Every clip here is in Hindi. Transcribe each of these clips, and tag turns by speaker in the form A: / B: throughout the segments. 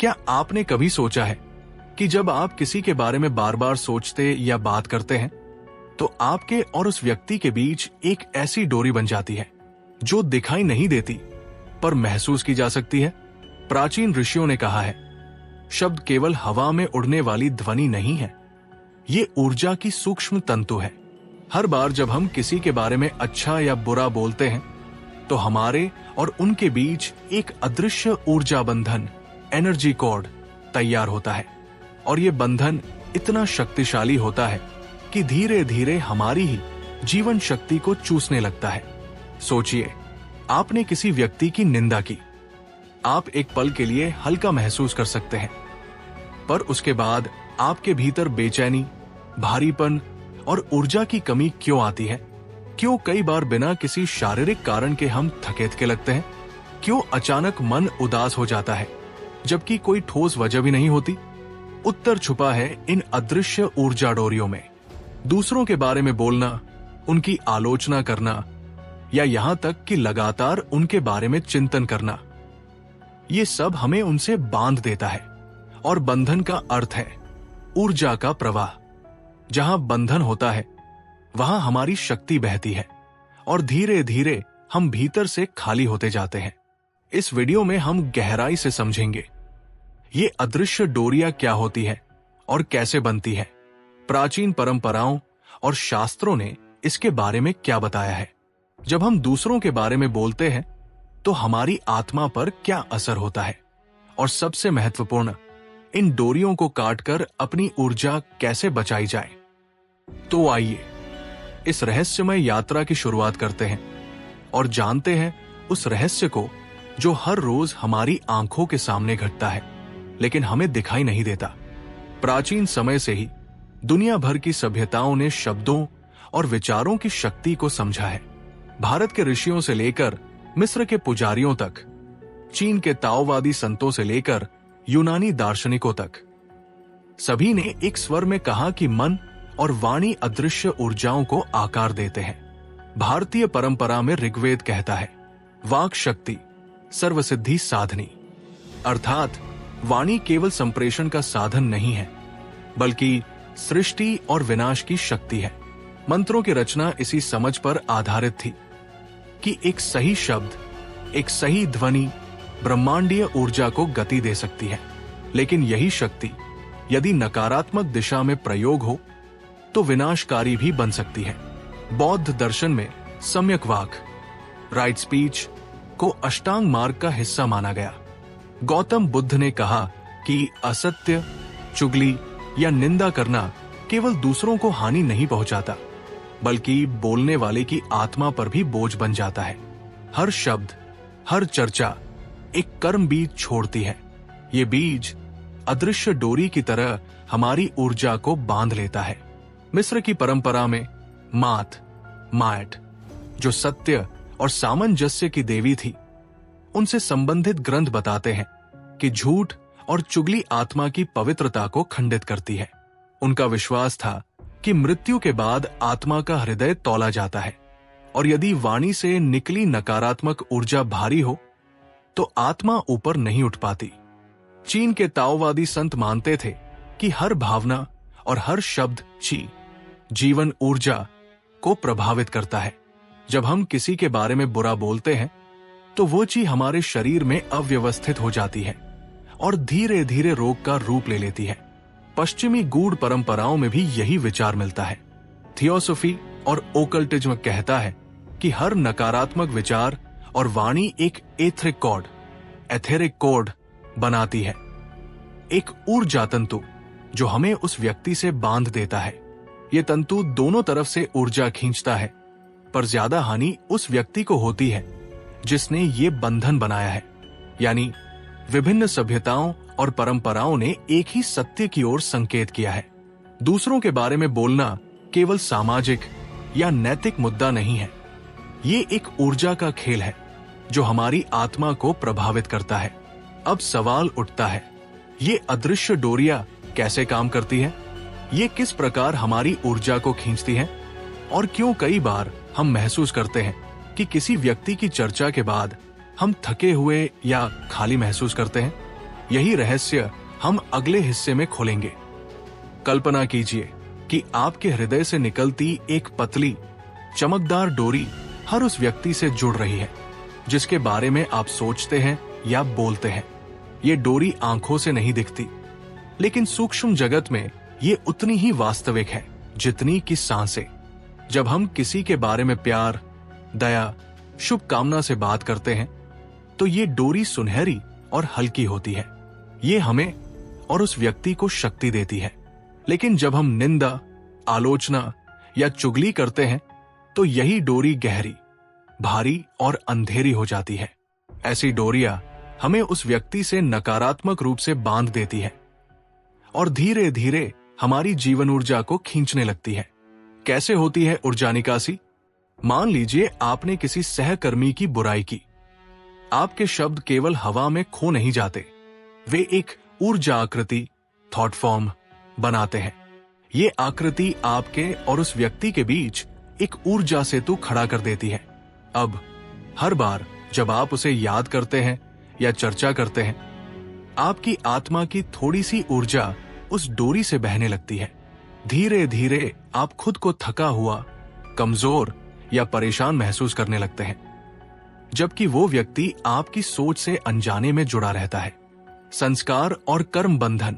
A: क्या आपने कभी सोचा है कि जब आप किसी के बारे में बार बार सोचते या बात करते हैं तो आपके और उस व्यक्ति के बीच एक ऐसी डोरी बन जाती है जो दिखाई नहीं देती पर महसूस की जा सकती है। प्राचीन ऋषियों ने कहा है, शब्द केवल हवा में उड़ने वाली ध्वनि नहीं है, ये ऊर्जा की सूक्ष्म तंतु है। हर बार जब हम किसी के बारे में अच्छा या बुरा बोलते हैं तो हमारे और उनके बीच एक अदृश्य ऊर्जा बंधन, एनर्जी कॉर्ड तैयार होता है और ये बंधन इतना शक्तिशाली होता है कि धीरे धीरे हमारी ही जीवन शक्ति को चूसने लगता है। सोचिए, आपने किसी व्यक्ति की निंदा की। आप एक पल के लिए हल्का महसूस कर सकते हैं, पर उसके बाद आपके भीतर बेचैनी, भारीपन और ऊर्जा की कमी क्यों आती है? क्यों कई बार बिना किसी शारीरिक कारण के हम थकेथके लगते हैं? क्यों अचानक मन उदास हो जाता है जबकि कोई ठोस वजह भी नहीं होती? उत्तर छुपा है इन अदृश्य ऊर्जा डोरियों में। दूसरों के बारे में बोलना, उनकी आलोचना करना या यहां तक कि लगातार उनके बारे में चिंतन करना, ये सब हमें उनसे बांध देता है। और बंधन का अर्थ है ऊर्जा का प्रवाह। जहां बंधन होता है वहां हमारी शक्ति बहती है और धीरे धीरे हम भीतर से खाली होते जाते हैं। इस वीडियो में हम गहराई से समझेंगे ये अदृश्य डोरियां क्या होती है और कैसे बनती है, प्राचीन परंपराओं और शास्त्रों ने इसके बारे में क्या बताया है। जब हम दूसरों के बारे में बोलते हैं तो हमारी आत्मा पर क्या असर होता है, और सबसे महत्वपूर्ण, इन डोरियों को काटकर अपनी ऊर्जा कैसे बचाई जाए। तो आइए इस रहस्यमय यात्रा की शुरुआत करते हैं और जानते हैं उस रहस्य को जो हर रोज हमारी आंखों के सामने घटता है लेकिन हमें दिखाई नहीं देता। प्राचीन समय से ही दुनिया भर की सभ्यताओं ने शब्दों और विचारों की शक्ति को समझा है। भारत के ऋषियों से लेकर मिस्र के पुजारियों तक, चीन के ताओवादी संतों से लेकर यूनानी दार्शनिकों तक, सभी ने एक स्वर में कहा कि मन और वाणी अदृश्य ऊर्जाओं को आकार देते हैं। भारतीय परंपरा में ऋग्वेद कहता है, वाक शक्ति सर्वसिद्धि साधनी, अर्थात वाणी केवल संप्रेषण का साधन नहीं है बल्कि सृष्टि और विनाश की शक्ति है। मंत्रों की रचना इसी समझ पर आधारित थी कि एक सही शब्द, एक सही ध्वनि ब्रह्मांडीय ऊर्जा को गति दे सकती है। लेकिन यही शक्ति यदि नकारात्मक दिशा में प्रयोग हो तो विनाशकारी भी बन सकती है। बौद्ध दर्शन में सम्यक वाक, राइट स्पीच को अष्टांग मार्ग का हिस्सा माना गया। गौतम बुद्ध ने कहा कि असत्य, चुगली या निंदा करना केवल दूसरों को हानि नहीं पहुंचाता बल्कि बोलने वाले की आत्मा पर भी बोझ बन जाता है। हर शब्द, हर चर्चा एक कर्म बीज छोड़ती है। ये बीज अदृश्य डोरी की तरह हमारी ऊर्जा को बांध लेता है। मिस्र की परंपरा में माट, जो सत्य और सामंजस्य की देवी थी, उनसे संबंधित ग्रंथ बताते हैं कि झूठ और चुगली आत्मा की पवित्रता को खंडित करती है। उनका विश्वास था कि मृत्यु के बाद आत्मा का हृदय तौला जाता है और यदि वाणी से निकली नकारात्मक ऊर्जा भारी हो तो आत्मा ऊपर नहीं उठ पाती। चीन के ताओवादी संत मानते थे कि हर भावना और हर शब्द ची जीवन ऊर्जा को प्रभावित करता है। जब हम किसी के बारे में बुरा बोलते हैं तो वो ची हमारे शरीर में अव्यवस्थित हो जाती है और धीरे धीरे रोग का रूप ले लेती है। पश्चिमी गूढ़ परंपराओं में भी यही विचार मिलता है। थियोसॉफी और ओकल्टिज्म कहता है कि हर नकारात्मक विचार और वाणी एक एथेरिक कॉर्ड बनाती है, एक ऊर्जा तंतु जो हमें उस व्यक्ति से बांध देता है। ये तंतु दोनों तरफ से ऊर्जा खींचता है, पर ज्यादा हानि उस व्यक्ति को होती है जिसने ये बंधन बनाया है। यानी विभिन्न सभ्यताओं और परंपराओं ने एक ही सत्य की ओर संकेत किया है। दूसरों के बारे में बोलना केवल सामाजिक या नैतिक मुद्दा नहीं है, ये एक ऊर्जा का खेल है जो हमारी आत्मा को प्रभावित करता है। अब सवाल उठता है, ये अदृश्य डोरियां कैसे काम करती है? ये किस प्रकार हमारी ऊर्जा को खींचती है? और क्यों कई बार हम महसूस करते हैं कि किसी व्यक्ति की चर्चा के बाद हम थके हुए या खाली महसूस करते हैं? यही रहस्य हम अगले हिस्से में खोलेंगे। कल्पना कीजिए कि आपके हृदय से निकलती एक पतली चमकदार डोरी हर उस व्यक्ति से जुड़ रही है जिसके बारे में आप सोचते हैं या बोलते हैं। ये डोरी आंखों से नहीं दिखती, लेकिन सूक्ष्म जगत में ये उतनी ही वास्तविक है जितनी कि सांसें। जब हम किसी के बारे में प्यार, दया, शुभकामना से बात करते हैं तो ये डोरी सुनहरी और हल्की होती है। ये हमें और उस व्यक्ति को शक्ति देती है। लेकिन जब हम निंदा, आलोचना या चुगली करते हैं तो यही डोरी गहरी, भारी और अंधेरी हो जाती है। ऐसी डोरियां हमें उस व्यक्ति से नकारात्मक रूप से बांध देती है और धीरे धीरे हमारी जीवन ऊर्जा को खींचने लगती है। कैसे होती है ऊर्जा निकासी? मान लीजिए आपने किसी सहकर्मी की बुराई की। आपके शब्द केवल हवा में खो नहीं जाते, वे एक ऊर्जा आकृति, थॉट फॉर्म बनाते हैं। ये आकृति आपके और उस व्यक्ति के बीच एक ऊर्जा सेतु खड़ा कर देती है। अब हर बार जब आप उसे याद करते हैं या चर्चा करते हैं, आपकी आत्मा की थोड़ी सी ऊर्जा उस डोरी से बहने लगती है। धीरे धीरे आप खुद को थका हुआ, कमजोर या परेशान महसूस करने लगते हैं, जबकि वो व्यक्ति आपकी सोच से अनजाने में जुड़ा रहता है। संस्कार और कर्म बंधन।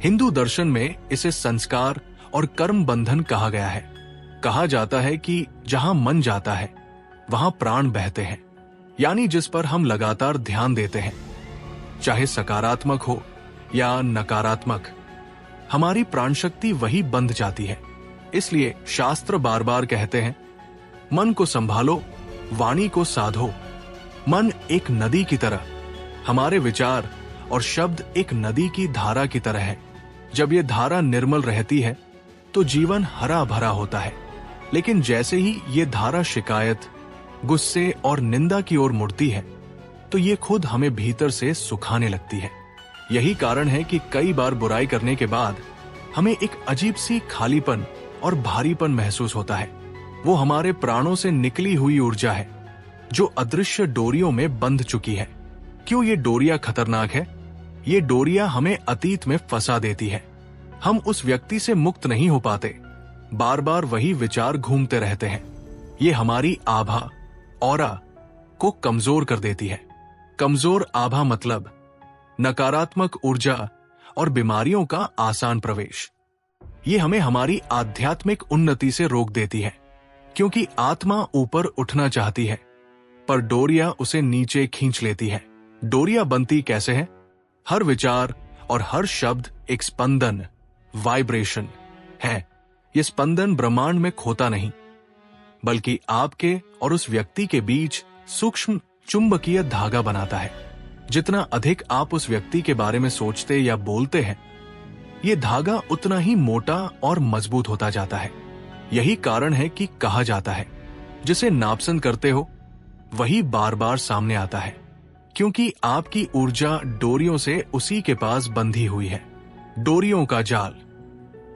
A: हिंदू दर्शन में इसे संस्कार और कर्म बंधन कहा गया है। कहा जाता है कि जहां मन जाता है वहां प्राण बहते हैं, यानी जिस पर हम लगातार ध्यान देते हैं, चाहे सकारात्मक हो या नकारात्मक, हमारी प्राण शक्ति वही बंध जाती है। इसलिए शास्त्र बार बार कहते हैं, मन को संभालो, वाणी को साधो। मन एक नदी की तरह, हमारे विचार और शब्द एक नदी की धारा की तरह है। जब ये धारा निर्मल रहती है तो जीवन हरा भरा होता है, लेकिन जैसे ही ये धारा शिकायत, गुस्से और निंदा की ओर मुड़ती है तो ये खुद हमें भीतर से सुखाने लगती है। यही कारण है कि कई बार बुराई करने के बाद हमें एक अजीब सी खालीपन और भारीपन महसूस होता है। वो हमारे प्राणों से निकली हुई ऊर्जा है जो अदृश्य डोरियों में बंध चुकी है। क्यों ये डोरियां खतरनाक है? ये डोरियां हमें अतीत में फंसा देती है। हम उस व्यक्ति से मुक्त नहीं हो पाते, बार बार वही विचार घूमते रहते हैं। ये हमारी आभा, ऑरा को कमजोर कर देती है। कमजोर आभा मतलब नकारात्मक ऊर्जा और बीमारियों का आसान प्रवेश। ये हमें हमारी आध्यात्मिक उन्नति से रोक देती है, क्योंकि आत्मा ऊपर उठना चाहती है पर डोरियां उसे नीचे खींच लेती है। डोरियां बनती कैसे है? हर विचार और हर शब्द एक स्पंदन, वाइब्रेशन है। ये स्पंदन ब्रह्मांड में खोता नहीं, बल्कि आपके और उस व्यक्ति के बीच सूक्ष्म चुंबकीय धागा बनाता है। जितना अधिक आप उस व्यक्ति के बारे में सोचते या बोलते हैं, ये धागा उतना ही मोटा और मजबूत होता जाता है। यही कारण है कि कहा जाता है, जिसे नापसंद करते हो वही बार बार सामने आता है, क्योंकि आपकी ऊर्जा डोरियों से उसी के पास बंधी हुई है। डोरियों का जाल।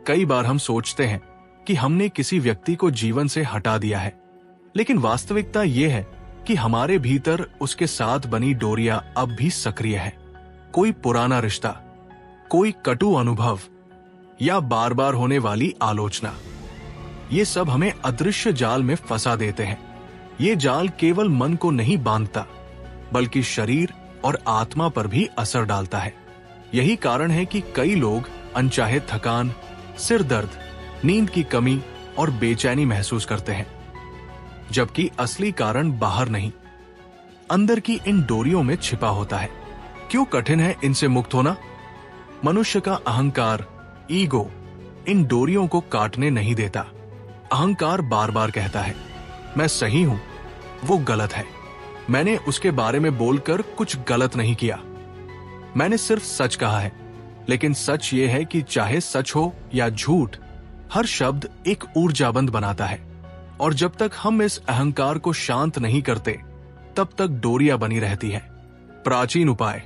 A: कई बार हम सोचते हैं कि हमने किसी व्यक्ति को जीवन से हटा दिया है, लेकिन वास्तविकता यह है कि हमारे भीतर उसके साथ बनी डोरियां अब भी सक्रिय है। कोई पुराना रिश्ता, कोई कटु अनुभव या बार बार होने वाली आलोचना, ये सब हमें अदृश्य जाल में फंसा देते हैं। ये जाल केवल मन को नहीं बांधता, बल्कि शरीर और आत्मा पर भी असर डालता है। यही कारण है कि कई लोग अनचाहे थकान, सिर दर्द, नींद की कमी और बेचैनी महसूस करते हैं, जबकि असली कारण बाहर नहीं, अंदर की इन डोरियों में छिपा होता है। क्यों कठिन है इनसे मुक्त होना? मनुष्य का अहंकार, ईगो, इन डोरियों को काटने नहीं देता। अहंकार बार बार कहता है, मैं सही हूं, वो गलत है, मैंने उसके बारे में बोलकर कुछ गलत नहीं किया, मैंने सिर्फ सच कहा है। लेकिन सच ये है कि चाहे सच हो या झूठ, हर शब्द एक ऊर्जाबंद बनाता है, और जब तक हम इस अहंकार को शांत नहीं करते, तब तक डोरियां बनी रहती है। प्राचीन उपाय।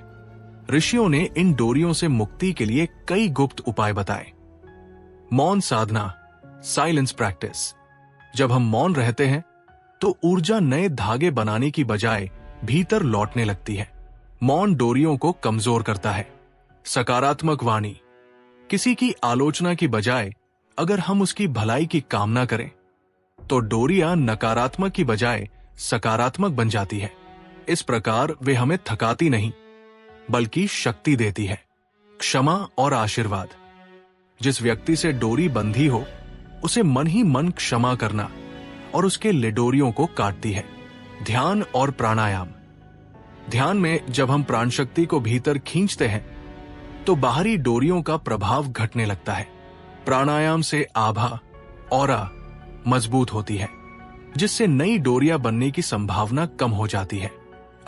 A: ऋषियों ने इन डोरियों से मुक्ति के लिए कई गुप्त उपाय बताए। मौन साधना, साइलेंस प्रैक्टिस। जब हम मौन रहते हैं तो ऊर्जा नए धागे बनाने की बजाय भीतर लौटने लगती है। मौन डोरियों को कमजोर करता है। सकारात्मक वाणी, किसी की आलोचना की बजाय अगर हम उसकी भलाई की कामना करें तो डोरियां नकारात्मक की बजाय सकारात्मक बन जाती है। इस प्रकार वे हमें थकाती नहीं बल्कि शक्ति देती है। क्षमा और आशीर्वाद, जिस व्यक्ति से डोरी बंधी हो उसे मन ही मन क्षमा करना और उसके लिडोरियों को काटती है। ध्यान और प्राणायाम, ध्यान में जब हम प्राण शक्ति को भीतर खींचते हैं तो बाहरी डोरियों का प्रभाव घटने लगता है। प्राणायाम से आभा, ऑरा मजबूत होती है, जिससे नई डोरियां बनने की संभावना कम हो जाती है।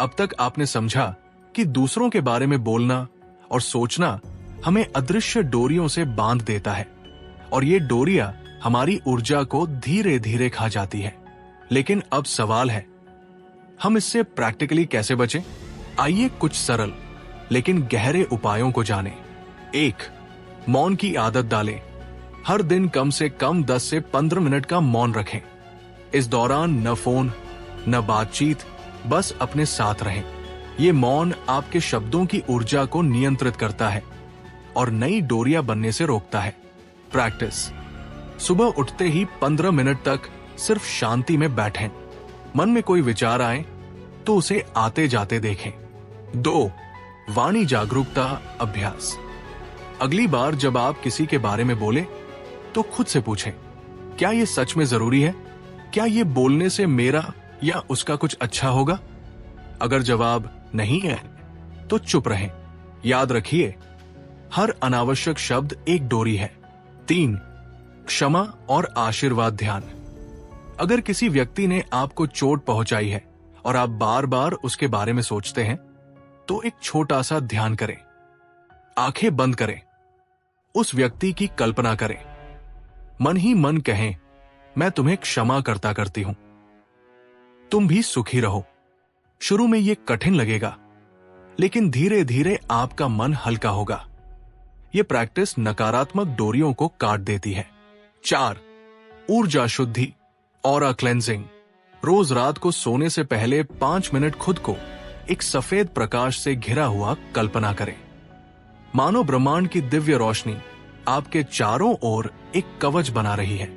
A: अब तक आपने समझा कि दूसरों के बारे में बोलना और सोचना हमें अदृश्य डोरियों से बांध देता है और ये डोरियां हमारी ऊर्जा को धीरे धीरे खा जाती है। लेकिन अब सवाल है, हम इससे प्रैक्टिकली कैसे बचें? आइए कुछ सरल लेकिन गहरे उपायों को जानें। 1. मौन की आदत डालें। हर दिन कम से कम 10 से 15 मिनट का मौन रखें। इस दौरान न फोन न बातचीत, बस अपने साथ रहें। ये मौन आपके शब्दों की ऊर्जा को नियंत्रित करता है और नई डोरियां बनने से रोकता है। प्रैक्टिस, सुबह उठते ही 15 मिनट तक सिर्फ शांति में बैठें। मन में कोई विचार आए तो उसे आते जाते देखें। 2. वाणी जागरूकता अभ्यास, अगली बार जब आप किसी के बारे में बोले तो खुद से पूछें, क्या यह सच में जरूरी है? क्या यह बोलने से मेरा या उसका कुछ अच्छा होगा? अगर जवाब नहीं है तो चुप रहें। याद रखिए, हर अनावश्यक शब्द एक डोरी है। 3. क्षमा और आशीर्वाद ध्यान, अगर किसी व्यक्ति ने आपको चोट पहुंचाई है और आप बार बार उसके बारे में सोचते हैं तो एक छोटा सा ध्यान करें। आंखें बंद करें, उस व्यक्ति की कल्पना करें, मन ही मन कहें, मैं तुम्हें क्षमा करता करती हूं, तुम भी सुखी रहो। शुरू में यह कठिन लगेगा लेकिन धीरे धीरे आपका मन हल्का होगा। यह प्रैक्टिस नकारात्मक डोरियों को काट देती है। 4. ऊर्जा शुद्धि, ऑरा क्लेंजिंग, रोज रात को सोने से पहले 5 मिनट खुद को एक सफेद प्रकाश से घिरा हुआ कल्पना करें। मानो ब्रह्मांड की दिव्य रोशनी आपके चारों ओर एक कवच बना रही है।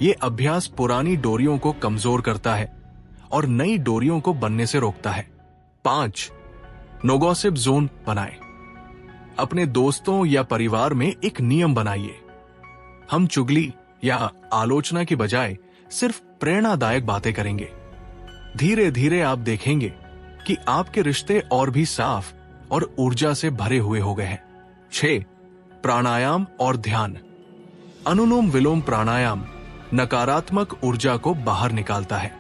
A: यह अभ्यास पुरानी डोरियों को कमजोर करता है और नई डोरियों को बनने से रोकता है। 5. नो गॉसिप जोन बनाएं, अपने दोस्तों या परिवार में एक नियम बनाइए। हम चुगली या आलोचना की बजाय सिर्फ प्रेरणादायक बातें करेंगे। धीरे धीरे आप देखेंगे कि आपके रिश्ते और भी साफ और ऊर्जा से भरे हुए हो गए हैं। 6. प्राणायाम और ध्यान, अनुलोम विलोम प्राणायाम नकारात्मक ऊर्जा को बाहर निकालता है।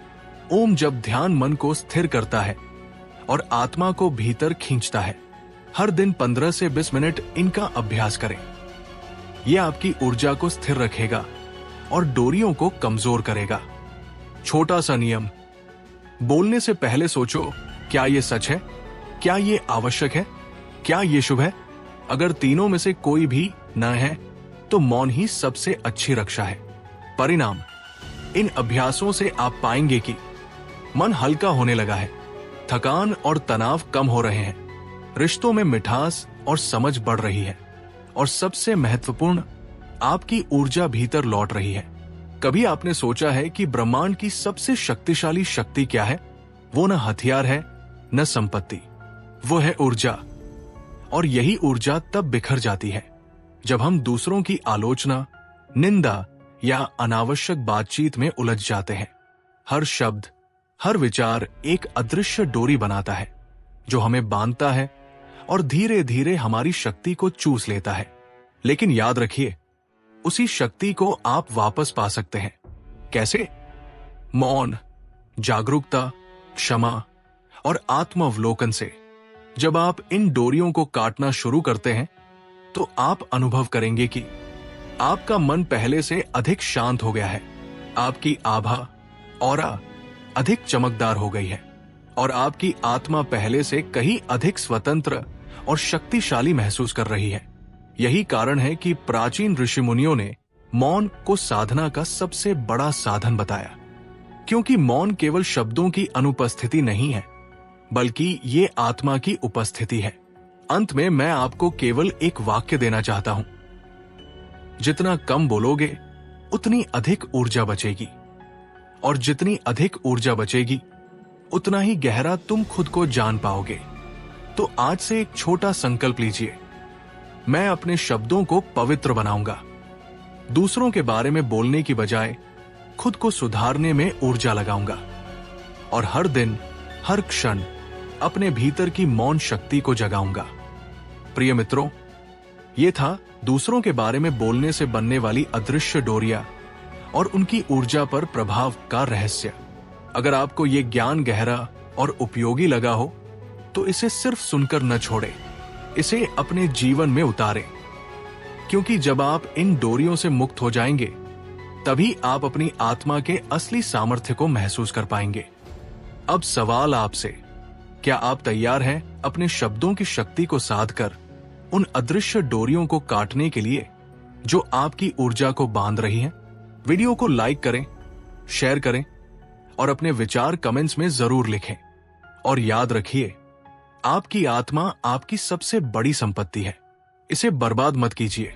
A: ओम जब ध्यान मन को स्थिर करता है और आत्मा को भीतर खींचता है। हर दिन 15 से 20 मिनट इनका अभ्यास करें। यह आपकी ऊर्जा को स्थिर रखेगा और डोरियों को कमजोर करेगा। छोटा सा नियम, बोलने से पहले सोचो, क्या यह सच है? क्या यह आवश्यक है? क्या यह शुभ है? अगर तीनों में से कोई भी न है तो मौन ही सबसे अच्छी रक्षा है। परिणाम, इन अभ्यासों से आप पाएंगे कि मन हल्का होने लगा है, थकान और तनाव कम हो रहे हैं, रिश्तों में मिठास और समझ बढ़ रही है और सबसे महत्वपूर्ण, आपकी ऊर्जा भीतर लौट रही है। कभी आपने सोचा है कि ब्रह्मांड की सबसे शक्तिशाली शक्ति क्या है? वो न हथियार है न संपत्ति, वो है ऊर्जा। और यही ऊर्जा तब बिखर जाती है जब हम दूसरों की आलोचना, निंदा या अनावश्यक बातचीत में उलझ जाते हैं। हर शब्द, हर विचार एक अदृश्य डोरी बनाता है जो हमें बांधता है और धीरे धीरे हमारी शक्ति को चूस लेता है। लेकिन याद रखिए, उसी शक्ति को आप वापस पा सकते हैं। कैसे? मौन, जागरूकता, क्षमा और आत्मावलोकन से। जब आप इन डोरियों को काटना शुरू करते हैं तो आप अनुभव करेंगे कि आपका मन पहले से अधिक शांत हो गया है, आपकी आभा, ऑरा अधिक चमकदार हो गई है और आपकी आत्मा पहले से कहीं अधिक स्वतंत्र और शक्तिशाली महसूस कर रही है। यही कारण है कि प्राचीन ऋषि मुनियों ने मौन को साधना का सबसे बड़ा साधन बताया, क्योंकि मौन केवल शब्दों की अनुपस्थिति नहीं है, बल्कि ये आत्मा की उपस्थिति है। अंत में मैं आपको केवल एक वाक्य देना चाहता हूं। जितना कम बोलोगे उतनी अधिक ऊर्जा बचेगी, और जितनी अधिक ऊर्जा बचेगी उतना ही गहरा तुम खुद को जान पाओगे। तो आज से एक छोटा संकल्प लीजिए। मैं अपने शब्दों को पवित्र बनाऊंगा। दूसरों के बारे में बोलने की बजाय खुद को सुधारने में ऊर्जा लगाऊंगा, और हर दिन हर क्षण अपने भीतर की मौन शक्ति को जगाऊंगा। प्रिय मित्रों, ये था दूसरों के बारे में बोलने से बनने वाली अदृश्य डोरियां और उनकी ऊर्जा पर प्रभाव का रहस्य। अगर आपको ये ज्ञान गहरा और उपयोगी लगा हो तो इसे सिर्फ सुनकर न छोड़ें, इसे अपने जीवन में उतारें, क्योंकि जब आप इन डोरियों से मुक्त हो जाएंगे तभी आप अपनी आत्मा के असली सामर्थ्य को महसूस कर पाएंगे। अब सवाल आपसे, क्या आप तैयार हैं अपने शब्दों की शक्ति को साध कर उन अदृश्य डोरियों को काटने के लिए जो आपकी ऊर्जा को बांध रही हैं? वीडियो को लाइक करें, शेयर करें और अपने विचार कमेंट्स में जरूर लिखें। और याद रखिए, आपकी आत्मा आपकी सबसे बड़ी संपत्ति है, इसे बर्बाद मत कीजिए।